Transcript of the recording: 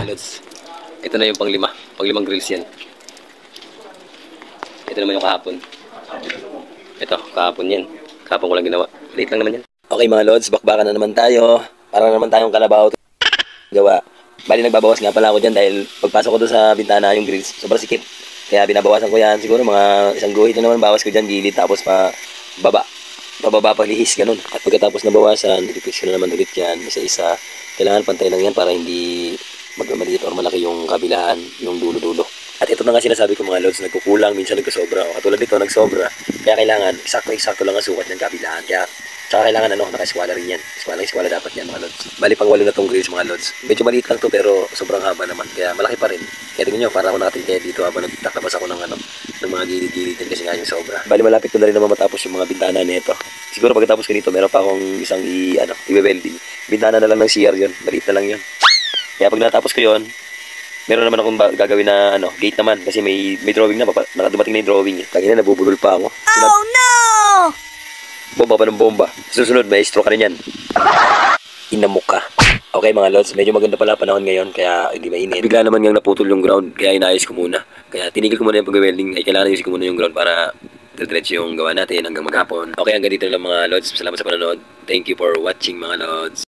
lods. Ito na yung panglimang grills yan. Ito naman yung kahapon. Ito, kahapon yan. Kahapon ko lang ginawa. Late lang naman yan. Okay mga lods, bakbakan na naman tayo. Para naman tayong kalabaw gawa. Bali nagbabawas nga pala ako dyan dahil pagpasok ko doon sa bintana yung grills, sobrang sikip. Kaya binabawasan ko yan. Siguro mga isang guhit na naman bawas ko dyan, gilid, tapos pa pababa pa lihis, ganun. At pagkatapos nabawasan, i-fix ko na naman ulit yan, isa-isa. Kailangan pantay lang yan para hindi magmaliit or malaki yung kabilaan, yung dulo-dulo. At ito na nga sinasabi ko mga lods, nagkukulang, minsan nagkasobra. O katulad dito, nagsobra. Kaya kailangan, eksakto lang ang sukat ng kabilaan. Kaya, tsaka kailangan naka-eskwala rin yan. Eskwala dapat yan mga lods. Bali pang 8 na tong grills mga lods. Medyo maliit lang to pero sobrang haba naman. Kaya malaki pa rin. Kaya tingnan nyo, para ako kaya dito habang nagtatabas ako ng ng mga gilid-gilid din kasi nga yung sobra. Bali malapit ko na rin naman matapos yung mga bintana nito. Siguro pagkatapos ko nito, meron pa akong isang i-welding. Bintana na lang ng CR yun. Maliit na lang yun. Kaya pag natapos ko yun, meron naman akong gagawin na gate naman kasi may drawing na, nakadumating na yung drawing. Tangina, nabubulol pa ako. Oh no! Bomba pa ng bomba. Susunod, maestro ka rin yan. Inamok ka. Okay mga lods, medyo maganda pala panahon ngayon kaya hindi mainit. Bigla naman ngang naputol yung ground kaya inayos ko muna. Kaya tinigil ko muna yung pag-welding. Ay kailangan ayusin ko muna yung ground para diretso yung gawa natin hanggang maghapon. Okay, hanggang dito lang mga lods. Salamat sa panonood. Thank you for watching mga lods.